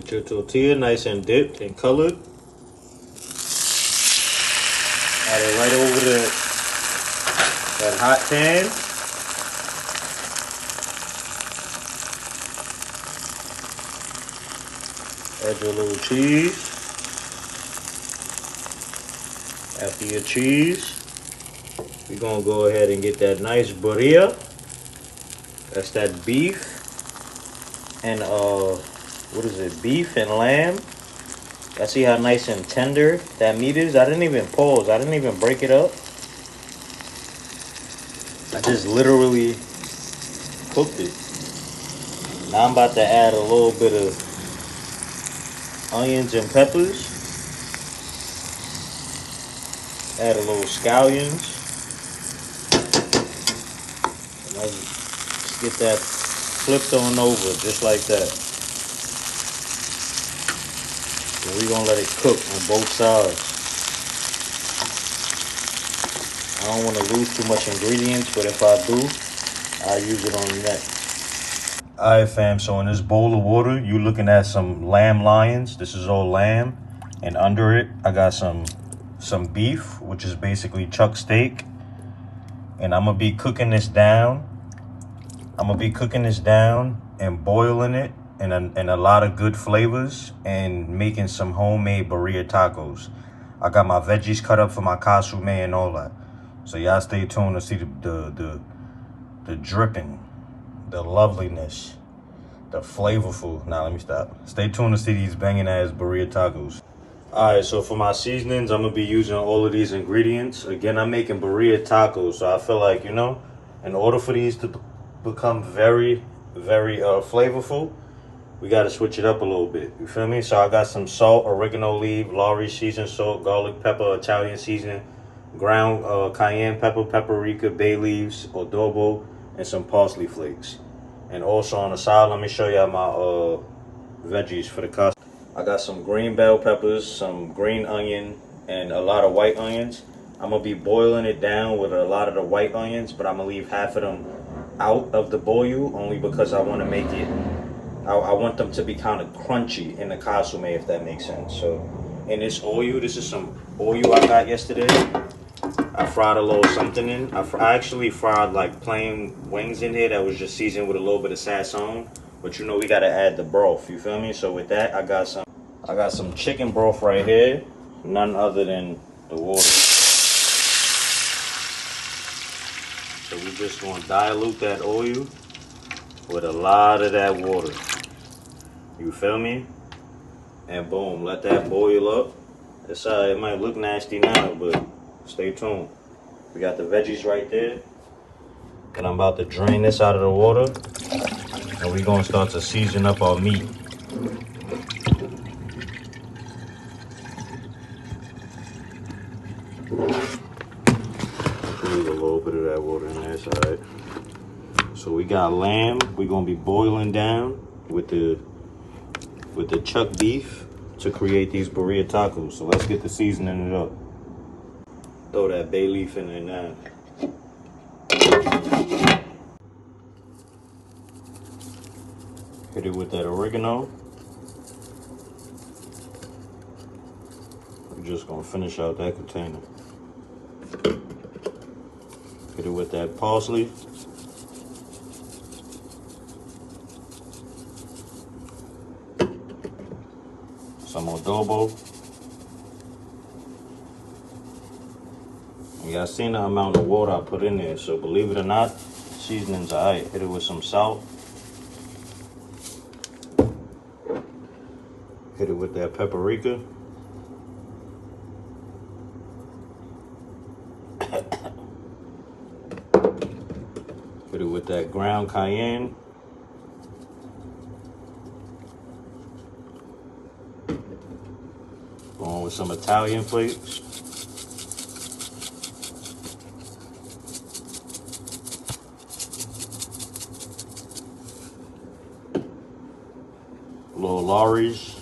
Get your tortilla nice and dipped and colored. Add it right over that hot pan. Add your little cheese. After your cheese, we're gonna go ahead and get that nice birria. That's that beef and what is it? Beef and lamb. I see how nice and tender that meat is. I didn't even pause. I didn't even break it up. I just literally cooked it. Now I'm about to add a little bit of onions and peppers. Add a little scallions. And let's get that flipped on over just like that. And we're gonna let it cook on both sides. I don't want to lose too much ingredients, but if I do, I'll use it on the next. Alright fam, so in this bowl of water, you're looking at some lamb lions. This is all lamb. And under it, I got some beef, which is basically chuck steak. And I'm gonna be cooking this down. And boiling it in a lot of good flavors and making some homemade BIRRA tacos. I got my veggies cut up for my cusine and all that. So y'all stay tuned to see the dripping, the loveliness, the flavorful. Now let me stop. Stay tuned to see these banging ass BIRRA tacos. Alright, so for my seasonings, I'm gonna be using all of these ingredients. Again, I'm making BIRRA tacos, so I feel like, you know, in order for these to become very, very flavorful, we gotta switch it up a little bit. You feel me? So I got some salt, oregano leaf, Lowry seasoned salt, garlic pepper, Italian seasoning, ground cayenne pepper, paprika, bay leaves, adobo, and some parsley flakes. And also on the side, let me show y'all my veggies for the cost. I got some green bell peppers, some green onion, and a lot of white onions. I'm gonna be boiling it down with a lot of the white onions, but I'm gonna leave half of them out of the boil only because I want to make it, I want them to be kind of crunchy in the cusine, if that makes sense. So in this oil, this is some oil I got yesterday. I fried a little something in. I actually fried like plain wings in here that was just seasoned with a little bit of sazon. But you know we gotta add the broth, you feel me? So with that, I got some chicken broth right here, none other than the water. So we just gonna dilute that oil with a lot of that water. You feel me? And boom, let that boil up. It's it might look nasty now, but stay tuned. We got the veggies right there. And I'm about to drain this out of the water. And we're gonna start to season up our meat. Leave a little bit of that water in there, it's alright. So we got lamb. We're gonna be boiling down with the chuck beef to create these BIRRA tacos. So let's get the seasoning it up. Throw that bay leaf in there now. Hit it with that oregano. We're just gonna finish out that container. Hit it with that parsley. Some adobo. And y'all seen the amount of water I put in there, so believe it or not, seasoning's alright. Hit it with some salt. Hit it with that paprika. Hit it with that ground cayenne. Going with some Italian flakes. Little Lowry's.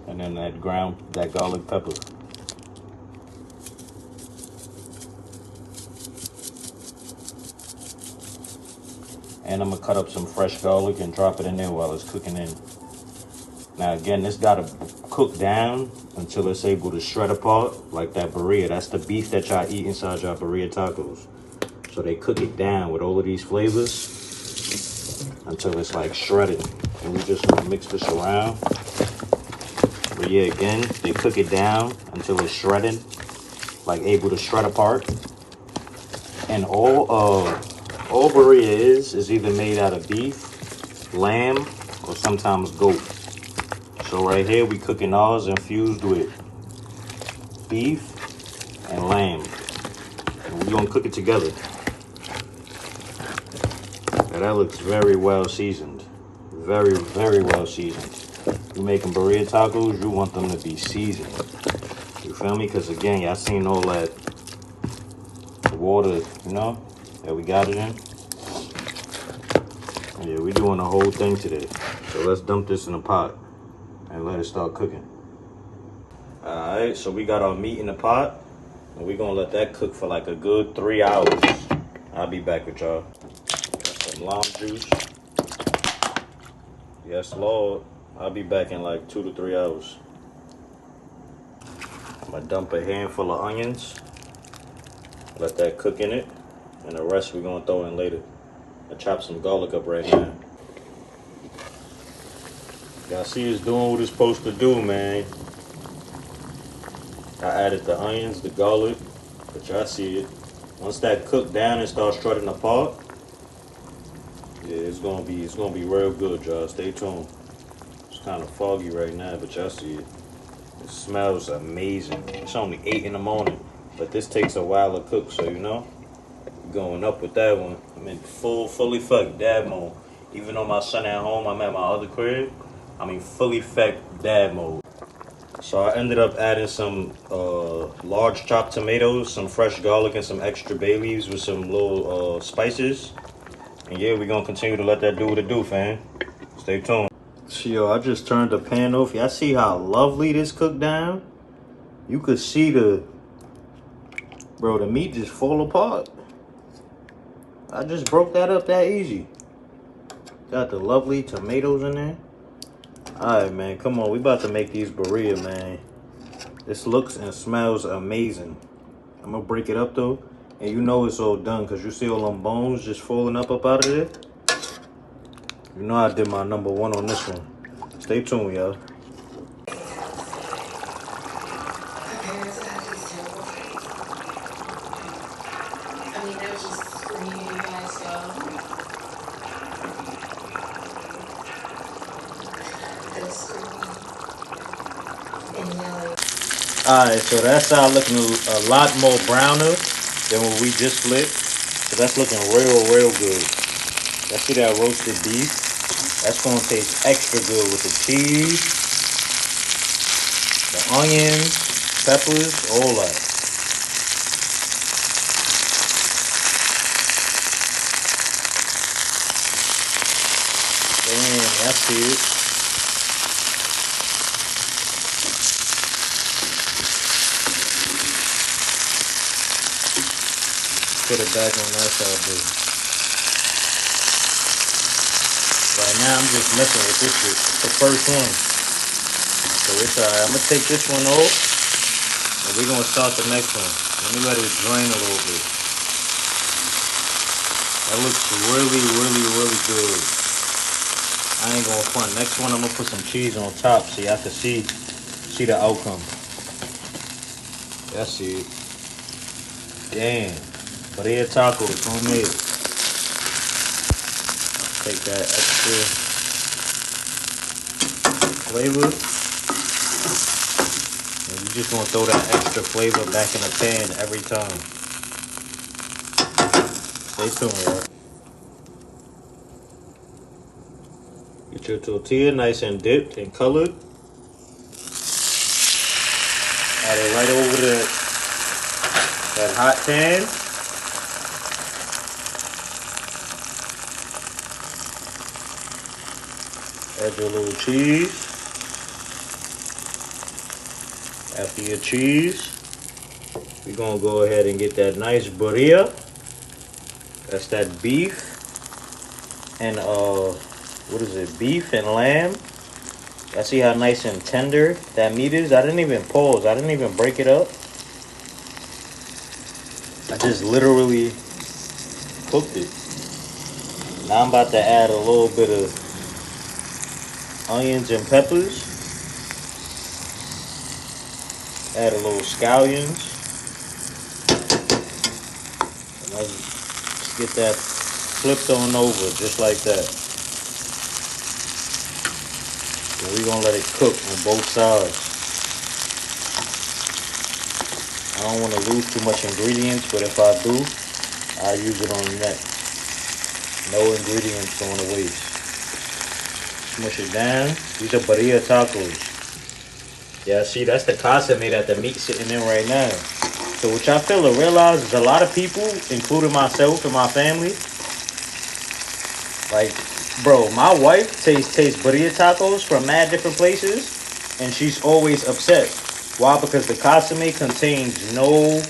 And then that garlic pepper. And I'm gonna cut up some fresh garlic and drop it in there while it's cooking in. Now again, this gotta cook down until it's able to shred apart like that birria. That's the beef that y'all eat inside y'all birria tacos. So they cook it down with all of these flavors until it's like shredded. And we just gonna mix this around. But yeah, again, they cook it down until it's shredded, like able to shred apart. And all birria is either made out of beef, lamb, or sometimes goat. So right here we cooking ours infused with beef and lamb. And we're gonna cook it together. Now that looks very well seasoned. Very, very well seasoned. You making birria tacos, you want them to be seasoned. You feel me? Because again, y'all seen all that water, you know, that we got it in. Yeah, we doing the whole thing today. So let's dump this in a pot and let it start cooking. Alright, so we got our meat in the pot. And we're gonna let that cook for like a good 3 hours. I'll be back with y'all. Got some lime juice. Yes, Lord. I'll be back in like 2 to 3 hours. I'm gonna dump a handful of onions. Let that cook in it. And the rest we're gonna throw in later. I chop some garlic up right now. Y'all see it's doing what it's supposed to do, man. I added the onions, the garlic, but y'all see it. Once that cooked down and starts shredding apart, yeah, it's gonna be real good, y'all. Stay tuned. It's kind of foggy right now, but y'all see it. It smells amazing. It's only 8 in the morning, but this takes a while to cook, so you know. Going up with that one. I'm in fully fucked dad mode. Even though my son at home, I'm at my other crib. I'm in fully fucked dad mode. So I ended up adding some large chopped tomatoes, some fresh garlic, and some extra bay leaves with some little spices. And yeah, we're gonna continue to let that do what it do, fam. Stay tuned. So yo, I just turned the pan off. Y'all see how lovely this cooked down? You could see the meat just fall apart. I just broke that up that easy. Got the lovely tomatoes in there. Alright, man, come on. We about to make these birria, man. This looks and smells amazing. I'm gonna break it up, though. And you know it's all done, because you see all them bones just falling up out of there? You know I did my #1 on this one. Stay tuned, y'all. Alright, so that's looking a lot more browner than what we just flipped. So that's looking real good. Y'all see that roasted beef? That's gonna taste extra good with the cheese, the onions, peppers, all that. Damn, I see it. Put it back on that side, dude. Right now, I'm just messing with this shit. It's the first one. So it's alright. I'm going to take this one off. And we're going to start the next one. Let me let it drain a little bit. That looks really good. I ain't going to front. Next one, I'm going to put some cheese on top so y'all can see the outcome. That's it. Damn. Birria tacos, homemade. Take that extra flavor. And you just want to throw that extra flavor back in the pan every time. Stay tuned, y'all. Get your tortilla nice and dipped and colored. Add it right over that hot pan. Add your little cheese. After your cheese, we're gonna go ahead and get that nice birria. That's that beef and what is it, beef and lamb. I see how nice and tender that meat is. I didn't even pause. I didn't even break it up. I just literally cooked it. Now I'm about to add a little bit of onions and peppers. Add a little scallions. And let's get that flipped on over just like that. And we're gonna let it cook on both sides. I don't want to lose too much ingredients, but if I do, I'll use it on the next. No ingredients going to waste. Smush it down. These are BIRRA tacos. Yeah, see, that's the cusine that the meat's sitting in right now. So what y'all fail to realize is a lot of people, including myself and my family, like, bro, my wife tastes BIRRA tacos from mad different places, and she's always upset. Why? Because the cusine contains no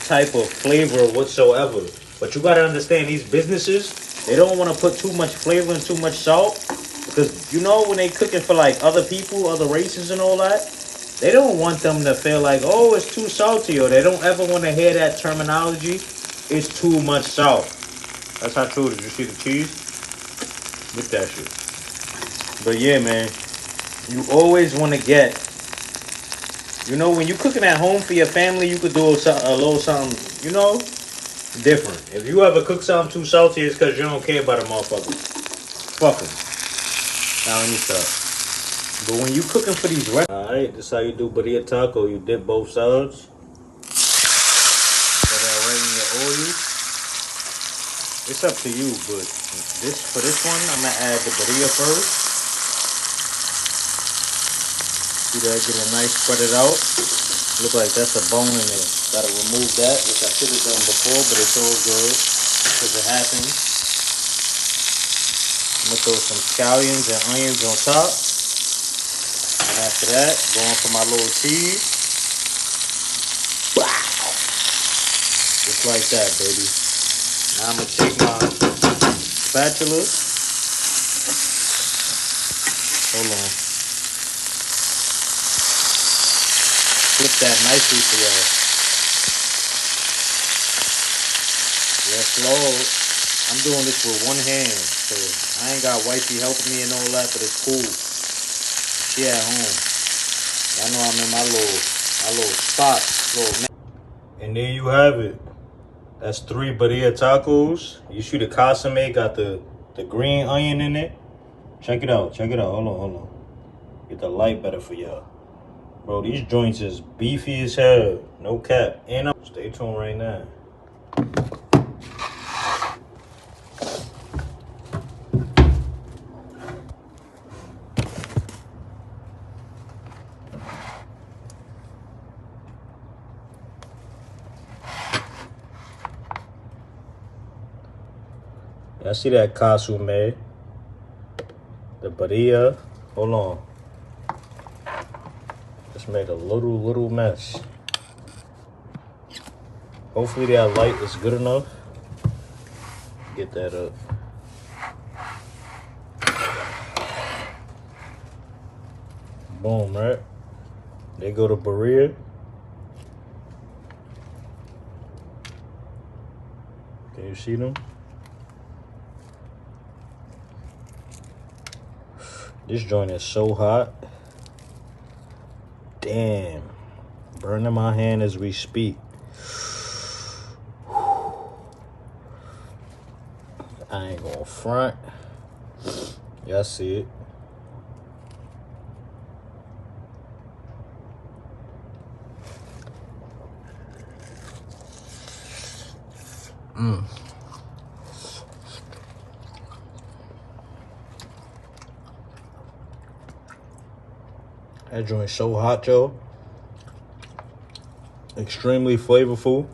type of flavor whatsoever. But you gotta understand, these businesses, they don't want to put too much flavor and too much salt, because you know when they cooking for like other people, other races and all that, they don't want them to feel like, oh, it's too salty, or they don't ever want to hear that terminology, it's too much salt. That's how true it is. You see the cheese? Look at that shit. But yeah, man, you always want to get, you know, when you cooking at home for your family, you could do a little something, you know, different. If you ever cook something too salty, it's because you don't care about a motherfucker. Fuck them. Now let me stop. But when you cooking for these restaurants, alright, this is how you do BIRRA taco. You dip both sides. Put that right in your oil. It's up to you, but for this one, I'm gonna add the BIRRA first. See that? Get a nice spread it out. Look like that's a bone in there. Gotta remove that, which I should have done before, but it's all good because it happens. I'm gonna throw some scallions and onions on top. And after that, going for my little cheese. Wow. Just like that, baby. Now I'm gonna take my spatula. Hold on. Flip that nicely for y'all. Yes, Lord. I'm doing this with one hand, so I ain't got wifey helping me and all that, but it's cool. She at home. Y'all know I'm in my little spot. And there you have it. That's 3 BIRRA tacos. You see the cusine got the green onion in it. Check it out. Check it out. Hold on. Get the light better for y'all. Bro, these joints is beefy as hell. No cap. And stay tuned right now. Y'all see that cusine? The BIRRA. Hold on. Just made a little mess. Hopefully that light is good enough. Get that up. Boom, right? They go to BIRRA. Can you see them? This joint is so hot. Damn. Burning my hand as we speak. I ain't gonna front. Y'all see it. That joint so hot, yo. Extremely flavorful.